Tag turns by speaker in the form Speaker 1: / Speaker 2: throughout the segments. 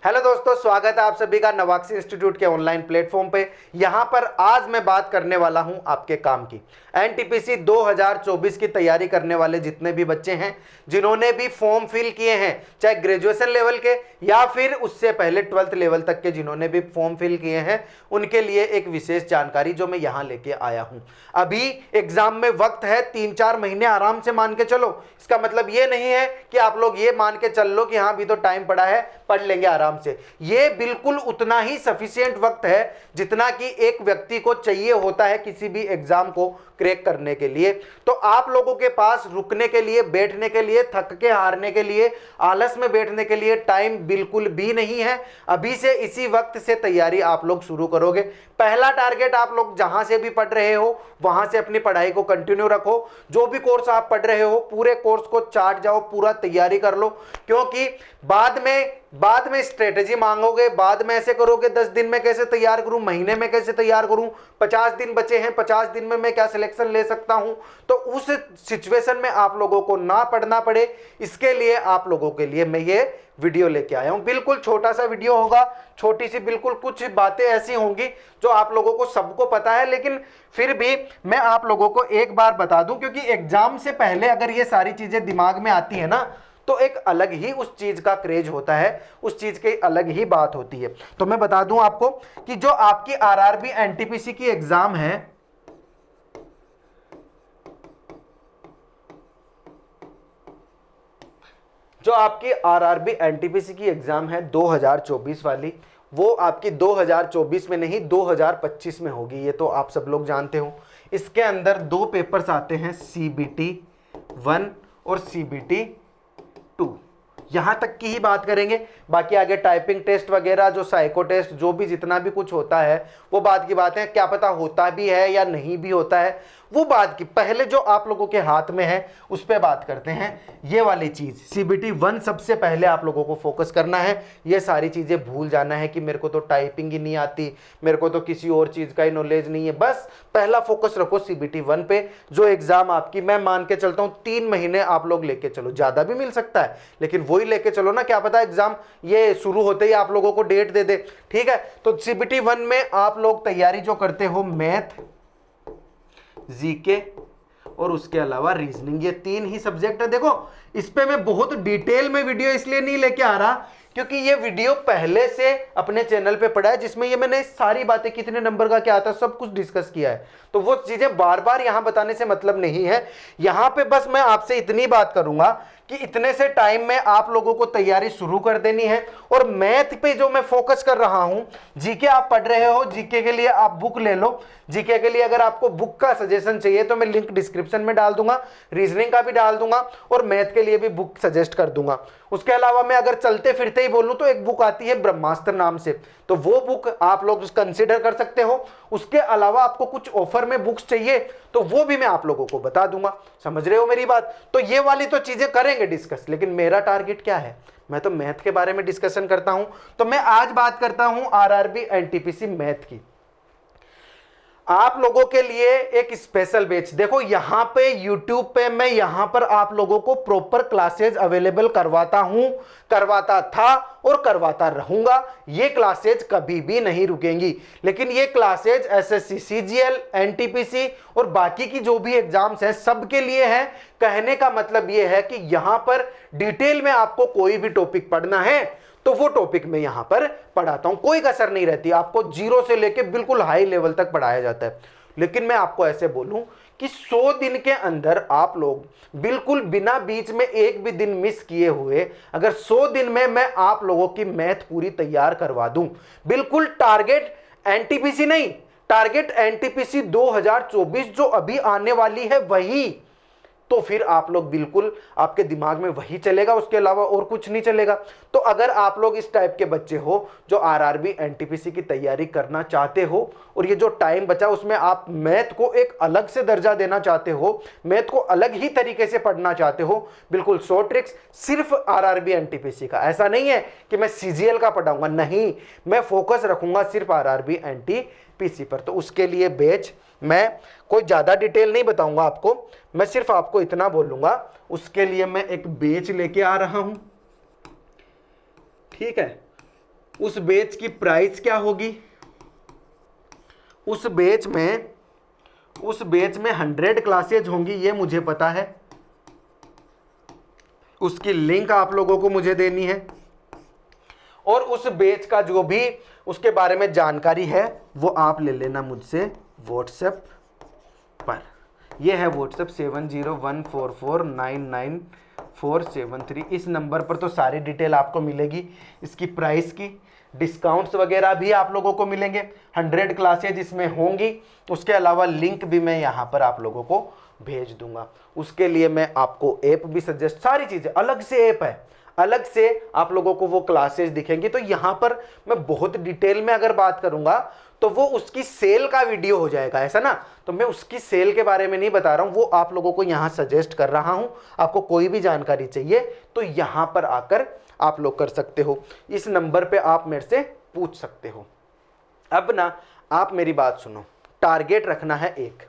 Speaker 1: Hello दोस्तों, स्वागत है आप सभी का नवाक्सी इंस्टीट्यूट के ऑनलाइन प्लेटफॉर्म पे। यहां पर आज मैं बात करने वाला हूं आपके काम की। एनटीपीसी 2024 की तैयारी करने वाले जितने भी बच्चे हैं, जिन्होंने भी फॉर्म फिल किए हैं, चाहे ग्रेजुएशन लेवल के या फिर उससे पहले 12th लेवल तक के जिन्होंने भी फॉर्म फिल किए हैं, उनके लिए एक विशेष जानकारी जो मैं यहां लेके आया हूं। अभी एग्जाम में वक्त है, 3-4 महीने आराम से मान के चलो। इसका मतलब ये नहीं है कि आप लोग ये मान के चल लो कि हाँ अभी तो टाइम पड़ा है, पढ़ लेंगे आराम से। ये बिल्कुल उतना ही सफिशिएंट वक्त है जितना कि एक व्यक्ति को चाहिए होता है किसी भी एग्जाम को क्रैक करने के लिए। तो आप लोगों के पास रुकने के लिए, बैठने के लिए, थक के हारने के लिए, आलस में बैठने के लिए टाइम बिल्कुल भी नहीं है। अभी से इसी वक्त से तैयारी आप लोग शुरू करोगे। पहला टारगेट, आप लोग जहां से भी पढ़ रहे हो वहां से अपनी पढ़ाई को कंटिन्यू रखो। जो भी कोर्स आप पढ़ रहे हो पूरे कोर्स को चाट जाओ, पूरा तैयारी कर लो, क्योंकि बाद में स्ट्रेटेजी मांगोगे, बाद में ऐसे करोगे 10 दिन में कैसे तैयार करूं, महीने में कैसे तैयार करूं, 50 दिन बचे हैं, 50 दिन में मैं क्या सिलेक्शन ले सकता हूं। तो उस सिचुएशन में आप लोगों को ना पढ़ना पड़े, इसके लिए आप लोगों के लिए मैं ये वीडियो लेके आया हूं। बिल्कुल छोटा सा वीडियो होगा, छोटी सी बिल्कुल कुछ बातें ऐसी होंगी जो आप लोगों को सबको पता है, लेकिन फिर भी मैं आप लोगों को एक बार बता दूं, क्योंकि एग्जाम से पहले अगर ये सारी चीजें दिमाग में आती है ना, तो एक अलग ही उस चीज का क्रेज होता है, उस चीज की अलग ही बात होती है। तो मैं बता दूं आपको कि जो आपकी आरआरबी एनटीपीसी की एग्जाम है, जो आपकी आरआरबी एनटीपीसी की एग्जाम है 2024 वाली, वो आपकी 2024 में नहीं 2025 में होगी। ये तो आप सब लोग जानते हो। इसके अंदर 2 पेपर्स आते हैं, CBT 1 और CBT 2। यहां तक की ही बात करेंगे, बाकी आगे टाइपिंग टेस्ट वगैरह, जो साइको टेस्ट, जो भी जितना भी कुछ होता है वो बात की बात है। क्या पता होता भी है या नहीं भी होता है, वो बात की। पहले जो आप लोगों के हाथ में है उस पर बात करते हैं। ये वाली चीज CBT 1 सबसे पहले आप लोगों को फोकस करना है। ये सारी चीजें भूल जाना है कि मेरे को तो टाइपिंग ही नहीं आती, मेरे को तो किसी और चीज का ही नॉलेज नहीं है। बस पहला फोकस रखो CBT 1 पे, जो एग्जाम आपकी, मैं मान के चलता हूं 3 महीने आप लोग लेके चलो, ज्यादा भी मिल सकता है लेकिन वही लेके चलो ना, क्या पता एग्जाम ये शुरू होते ही आप लोगों को डेट दे दे। ठीक है, तो CBT 1 में आप लोग तैयारी जो करते हो, मैथ, जीके और उसके अलावा रीजनिंग, ये 3 ही सब्जेक्ट है। देखो इस पे मैं बहुत डिटेल में वीडियो इसलिए नहीं लेके आ रहा क्योंकि ये वीडियो पहले से अपने चैनल पे पड़ा है, जिसमें ये मैंने सारी बातें, कितने नंबर का क्या आता है, सब कुछ डिस्कस किया है। तो वो चीजें बार बार यहां बताने से मतलब नहीं है। यहां पे बस मैं आपसे इतनी बात करूंगा कि इतने से टाइम में आप लोगों को तैयारी शुरू कर देनी है। और मैथ पे जो मैं फोकस कर रहा हूं, जीके आप पढ़ रहे हो, जीके के लिए आप बुक ले लो। जीके के लिए अगर आपको बुक का सजेशन चाहिए तो मैं लिंक डिस्क्रिप्शन में डाल दूंगा, रीजनिंग का भी डाल दूंगा और मैथ के लिए भी बुक सजेस्ट कर दूंगा। उसके अलावा मैं अगर चलते फिरते ही बोलूं तो एक बुक आती है ब्रह्मास्त्र नाम से, तो वो बुक आप लोग कंसिडर कर सकते हो। उसके अलावा आपको कुछ ऑफर में बुक्स चाहिए तो वो भी मैं आप लोगों को बता दूंगा। समझ रहे हो मेरी बात? तो ये वाली तो चीजें करेंगे डिस्कस, लेकिन मेरा टारगेट क्या है, मैं तो मैथ के बारे में डिस्कशन करता हूं। तो मैं आज बात करता हूं आरआरबी एनटीपीसी मैथ की। आप लोगों के लिए एक स्पेशल बैच, देखो यहां पे YouTube पे मैं यहां पर आप लोगों को प्रॉपर क्लासेज अवेलेबल करवाता हूं, करवाता था और करवाता रहूंगा। ये क्लासेज कभी भी नहीं रुकेंगी। लेकिन ये क्लासेज SSC, CGL, NTPC और बाकी की जो भी एग्जाम्स हैं सबके लिए है। कहने का मतलब ये है कि यहां पर डिटेल में आपको कोई भी टॉपिक पढ़ना है तो वो टॉपिक मैं यहां पर पढ़ाता हूं, कोई कसर नहीं रहती। आपको 0 से लेके बिल्कुल हाई लेवल तक पढ़ाया जाता है। लेकिन मैं आपको ऐसे बोलूं कि 100 दिन के अंदर आप लोग बिल्कुल बिना बीच में एक भी दिन मिस किए हुए, अगर 100 दिन में मैं आप लोगों की मैथ पूरी तैयार करवा दूं, बिल्कुल टारगेट एनटीपीसी नहीं, टारगेट एनटीपीसी 2024 जो अभी आने वाली है वही, तो फिर आप लोग बिल्कुल आपके दिमाग में वही चलेगा, उसके अलावा और कुछ नहीं चलेगा। तो अगर आप लोग इस टाइप के बच्चे हो जो आरआरबी एनटीपीसी की तैयारी करना चाहते हो और ये जो टाइम बचा उसमें आप मैथ को एक अलग से दर्जा देना चाहते हो, मैथ को अलग ही तरीके से पढ़ना चाहते हो, बिल्कुल 100 ट्रिक्स सिर्फ आरआरबी एनटीपीसी का। ऐसा नहीं है कि मैं सीजीएल का पढ़ाऊंगा, नहीं, मैं फोकस रखूंगा सिर्फ आरआरबी एनटीपीसी पर। तो उसके लिए बैच मैं कोई ज्यादा डिटेल नहीं बताऊंगा आपको, मैं सिर्फ आपको इतना बोलूंगा, उसके लिए मैं एक बैच लेके आ रहा हूं। ठीक है, उस बैच की प्राइस क्या होगी, उस बैच में 100 क्लासेज होंगी, ये मुझे पता है। उसकी लिंक आप लोगों को मुझे देनी है, और उस बैच का जो भी उसके बारे में जानकारी है वो आप ले लेना मुझसे व्हाट्सएप पर। ये है व्हाट्सएप 7014499473। इस नंबर पर तो सारी डिटेल आपको मिलेगी, इसकी प्राइस की, डिस्काउंट्स वगैरह भी आप लोगों को मिलेंगे। 100 क्लासेज इसमें होंगी, उसके अलावा लिंक भी मैं यहाँ पर आप लोगों को भेज दूंगा। उसके लिए मैं आपको ऐप भी सजेस्ट, सारी चीज़ें अलग से ऐप है, अलग से आप लोगों को वो क्लासेस दिखेंगी। तो यहाँ पर मैं बहुत डिटेल में अगर बात करूंगा तो वो उसकी सेल का वीडियो हो जाएगा, ऐसा ना। तो मैं उसकी सेल के बारे में नहीं बता रहा हूं, वो आप लोगों को यहाँ सजेस्ट कर रहा हूं। आपको कोई भी जानकारी चाहिए तो यहाँ पर आकर आप लोग कर सकते हो, इस नंबर पे आप मेरे से पूछ सकते हो। अब ना आप मेरी बात सुनो, टारगेट रखना है एक,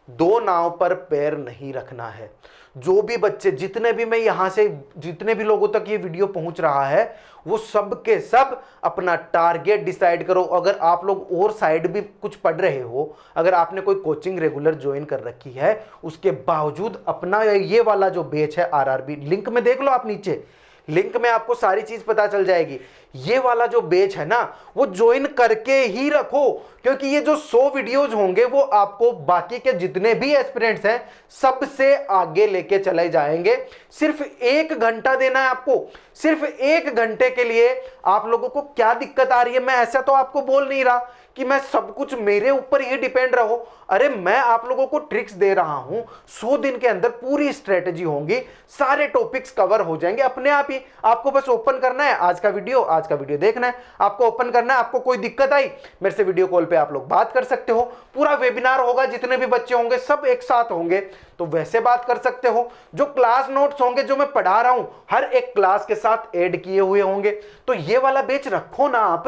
Speaker 1: 2 नाव पर पैर नहीं रखना है। जो भी बच्चे, जितने भी मैं यहां से, जितने भी लोगों तक ये वीडियो पहुंच रहा है, वो सब के सब अपना टारगेट डिसाइड करो। अगर आप लोग और साइड भी कुछ पढ़ रहे हो, अगर आपने कोई कोचिंग रेगुलर ज्वाइन कर रखी है, उसके बावजूद अपना ये वाला जो बैच है आरआरबी, लिंक में देख लो आप नीचे, लिंक में आपको सारी चीज पता चल जाएगी। ये वाला जो बैच है ना, वो ज्वाइन करके ही रखो, क्योंकि ये जो 100 वीडियोज होंगे वो आपको बाकी के जितने भी एस्पिरेंट्स हैं सबसे आगे लेके चले जाएंगे। सिर्फ 1 घंटा देना है आपको, सिर्फ 1 घंटे के लिए। आप लोगों को क्या दिक्कत आ रही है, मैं ऐसा तो आपको बोल नहीं रहा कि मैं सब कुछ मेरे ऊपर ही डिपेंड रहो। अरे मैं आप लोगों को ट्रिक्स दे रहा हूं, 100 दिन के अंदर पूरी स्ट्रेटेजी होंगी, सारे टॉपिक्स कवर हो जाएंगे अपने आप ही। आपको बस ओपन करना है आज का वीडियो देखना है, आपको ओपन करना है। आपको कोई दिक्कत आई, मेरे से वीडियो कॉल पे आप लोग बात कर सकते हो। पूरा वेबिनार होगा, जितने भी बच्चे होंगे सब एक साथ होंगे, तो वैसे बात कर सकते हो। जो क्लास नोट्स होंगे जो मैं पढ़ा रहा हूं, हर एक क्लास के साथ ऐड किए हुए होंगे। तो ये वाला बैच रखो ना आप।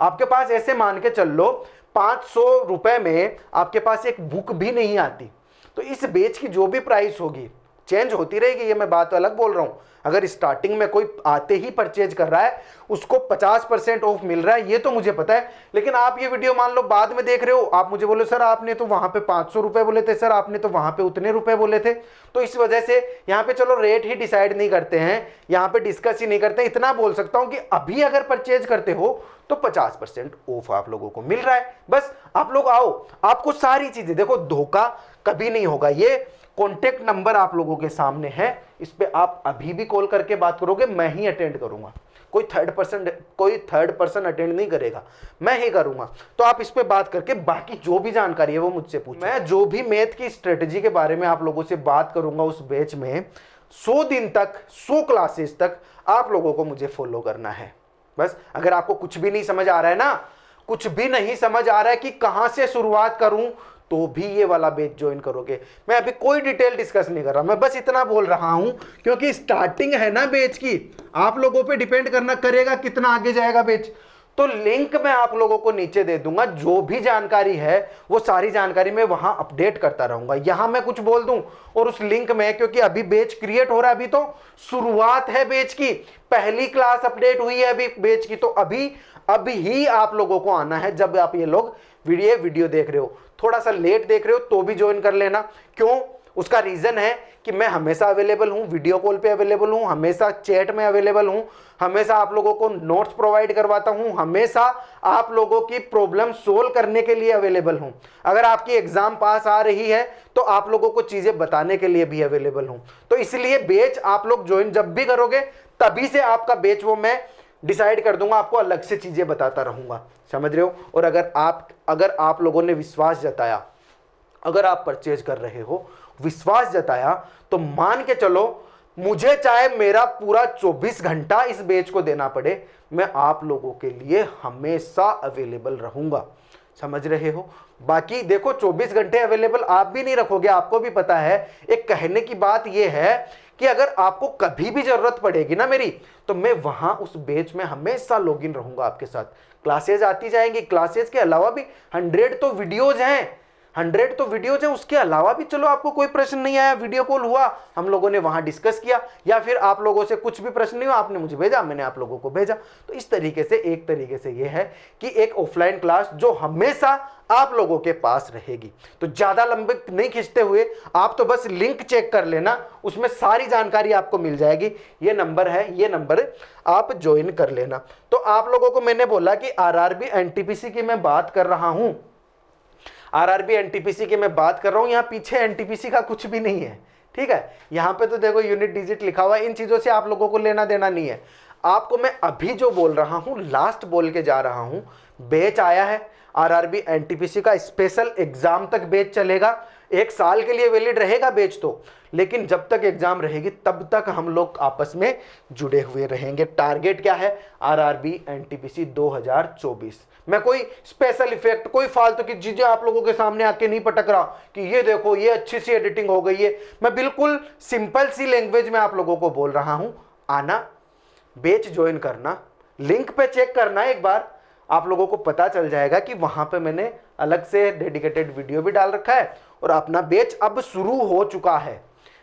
Speaker 1: आपके पास ऐसे मान के चल लो 500 रुपए में आपके पास एक बुक भी नहीं आती, तो इस बैच की जो भी प्राइस होगी चेंज होती रहेगी, ये मैं बात अलग बोल रहा हूं। अगर स्टार्टिंग में कोई आते ही परचेज कर रहा है, उसको 50% ऑफ मिल रहा है, ये तो मुझे पता है। लेकिन आप ये वीडियो मान लो बाद में देख रहे हो, आप मुझे बोलो सर आपने तो वहां पे 500 रुपए बोले थे, सर आपने तो वहां पे उतने रुपए बोले थे। तो इस वजह से यहाँ पे चलो रेट ही डिसाइड नहीं करते हैं, यहाँ पे डिस्कस ही नहीं करते। इतना बोल सकता हूं कि अभी अगर परचेज करते हो तो 50% ऑफ आप लोगों को मिल रहा है। बस आप लोग आओ, आपको सारी चीजें देखो, धोखा कभी नहीं होगा। ये कॉन्टेक्ट नंबर आप लोगों के सामने है, इस पे आप अभी भी कॉल करके बात करोगे, मैं ही अटेंड करूंगा। कोई थर्ड पर्सन अटेंड नहीं करेगा, मैं ही करूंगा। तो आप इस पे बात करके बाकी जो भी जानकारी है वो मुझसे पूछो। मैं जो भी मैथ की स्ट्रेटेजी के बारे में आप लोगों से बात करूंगा उस बैच में, 100 दिन तक, 100 क्लासेस तक आप लोगों को मुझे फॉलो करना है। बस अगर आपको कुछ भी नहीं समझ आ रहा है ना, कुछ भी नहीं समझ आ रहा है कि कहां से शुरुआत करूं, तो भी ये वाला बैच ज्वाइन करोगे। मैं अभी कोई डिटेल डिस्कस नहीं कर रहा, मैं बस इतना बोल रहा हूं क्योंकि स्टार्टिंग है ना बैच की, आप लोगों पे डिपेंड करना करेगा कितना आगे जाएगा बैच। तो लिंक मैं आप लोगों को नीचे दे दूंगा, जो भी जानकारी है वो सारी जानकारी मैं वहां अपडेट करता रहूंगा। यहां मैं कुछ बोल दूं और उस लिंक में, क्योंकि अभी बैच क्रिएट हो रहा है, अभी तो शुरुआत है बैच की, पहली क्लास अपडेट हुई है अभी बैच की। तो अभी ही आप लोगों को आना है। जब आप ये लोग वीडियो देख रहे हो, थोड़ा सा लेट देख रहे हो तो भी ज्वाइन कर लेना। क्यों? उसका रीजन है कि मैं हमेशा अवेलेबल हूं, वीडियो कॉल पे अवेलेबल हूं, हमेशा चैट में अवेलेबल हूं, हमेशा आप लोगों को नोट्स प्रोवाइड करवाता हूं, हमेशा आप लोगों की प्रॉब्लम सोल्व करने के लिए अवेलेबल हूं। अगर आपकी एग्जाम पास आ रही है तो आप लोगों को चीजें बताने के लिए भी अवेलेबल हूं। तो इसलिए बैच आप लोग ज्वाइन जब भी करोगे तभी से आपका बैच वो मैं डिसाइड कर दूंगा, आपको अलग से चीजें बताता रहूंगा। समझ रहे हो? और अगर आप लोगों ने विश्वास जताया, अगर आप परचेज कर रहे हो, विश्वास जताया, तो मान के चलो मुझे चाहे मेरा पूरा 24 घंटा इस बैच को देना पड़े, मैं आप लोगों के लिए हमेशा अवेलेबल रहूंगा। समझ रहे हो? बाकी देखो 24 घंटे अवेलेबल आप भी नहीं रखोगे, आपको भी पता है। एक कहने की बात यह है कि अगर आपको कभी भी जरूरत पड़ेगी ना मेरी, तो मैं वहां उस बैच में हमेशा लॉगिन रहूंगा आपके साथ। क्लासेज आती जाएंगी, क्लासेज के अलावा भी 100 तो वीडियोज हैं, 100 तो वीडियोज है, उसके अलावा भी चलो आपको कोई प्रश्न नहीं आया, वीडियो कॉल हुआ, हम लोगों ने वहां डिस्कस किया, या फिर आप लोगों से कुछ भी प्रश्न नहीं हुआ, आपने मुझे भेजा, मैंने आप लोगों को भेजा। तो इस तरीके से एक तरीके से ये है कि एक ऑफलाइन क्लास जो हमेशा आप लोगों के पास रहेगी। तो ज्यादा लंबे नहीं खींचते हुए आप तो बस लिंक चेक कर लेना, उसमें सारी जानकारी आपको मिल जाएगी। ये नंबर है, ये नंबर आप ज्वाइन कर लेना। तो आप लोगों को मैंने बोला कि आरआरबी एनटीपीसी की मैं बात कर रहा हूं, आरआरबी एनटीपीसी की मैं बात कर रहा हूं, यहां पीछे एनटीपीसी का कुछ भी नहीं है, ठीक है। यहां पे तो देखो यूनिट डिजिट लिखा हुआ है, इन चीजों से आप लोगों को लेना देना नहीं है। आपको मैं अभी जो बोल रहा हूं लास्ट बोल के जा रहा हूं, बैच आया है आरआरबी एनटीपीसी का, स्पेशल एग्जाम तक बैच चलेगा, 1 साल के लिए वैलिड रहेगा बैच तो, लेकिन जब तक एग्जाम रहेगी तब तक हम लोग आपस में जुड़े हुए रहेंगे। टारगेट क्या है, आरआरबी एनटीपीसी 2024। मैं कोई स्पेशल इफेक्ट, कोई फालतू की चीजें आप लोगों के सामने आके नहीं पटक रहा कि ये देखो ये अच्छी सी एडिटिंग हो गई है। मैं बिल्कुल सिंपल सी लैंग्वेज में आप लोगों को बोल रहा हूं, आना, बैच ज्वाइन करना, लिंक पे चेक करना, एक बार आप लोगों को पता चल जाएगा कि वहां पे मैंने अलग से डेडिकेटेड वीडियो भी डाल रखा है, और अपना बैच अब शुरू हो चुका है,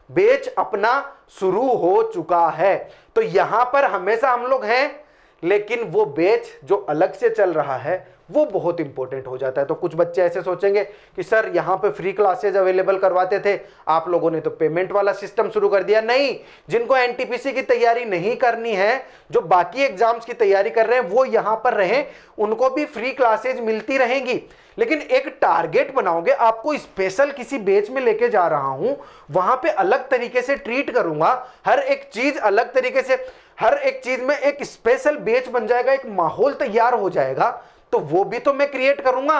Speaker 1: बैच अपना शुरू हो चुका है। तो यहां पर हमेशा हम लोग हैं, लेकिन वो बैच जो अलग से चल रहा है वो बहुत इंपॉर्टेंट हो जाता है। तो कुछ बच्चे ऐसे सोचेंगे कि सर यहाँ पे फ्री क्लासेज अवेलेबल करवाते थे, आप लोगों ने तो पेमेंट वाला सिस्टम शुरू कर दिया। नहीं, जिनको एनटीपीसी की तैयारी नहीं करनी है, जो बाकी एग्जाम्स की तैयारी कर रहे हैं, वो यहाँ पर रहें, उनको भी फ्री क्लासेज मिलती रहेंगी। लेकिन एक टारगेट बनाओगे, आपको स्पेशल किसी बैच में लेके जा रहा हूं, वहां पे अलग तरीके से ट्रीट करूंगा, हर एक चीज अलग तरीके से, हर एक चीज में एक स्पेशल बैच बन जाएगा, एक माहौल तैयार हो जाएगा। तो वो भी तो मैं क्रिएट करूंगा।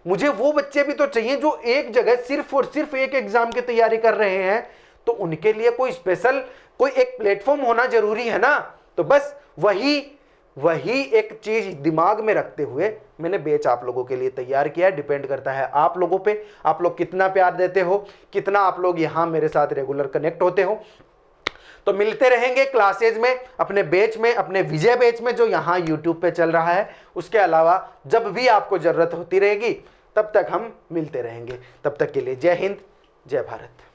Speaker 1: मुझे वो बच्चे भी तो चाहिए जो एक जगह सिर्फ और सिर्फ एक एग्जाम की तैयारी कर रहे हैं, तो उनके लिए कोई स्पेशल, कोई एक प्लेटफॉर्म होना जरूरी है ना। तो बस वही एक चीज दिमाग में रखते हुए मैंने बैच आप लोगों के लिए तैयार किया है। डिपेंड करता है आप लोगों पे, आप लोग कितना प्यार देते हो, कितना आप लोग यहां मेरे साथ रेगुलर कनेक्ट होते हो। तो मिलते रहेंगे क्लासेज में, अपने बैच में, अपने विजय बैच में जो यहाँ यूट्यूब पे चल रहा है। उसके अलावा जब भी आपको जरूरत होती रहेगी तब तक हम मिलते रहेंगे। तब तक के लिए जय हिंद, जय भारत।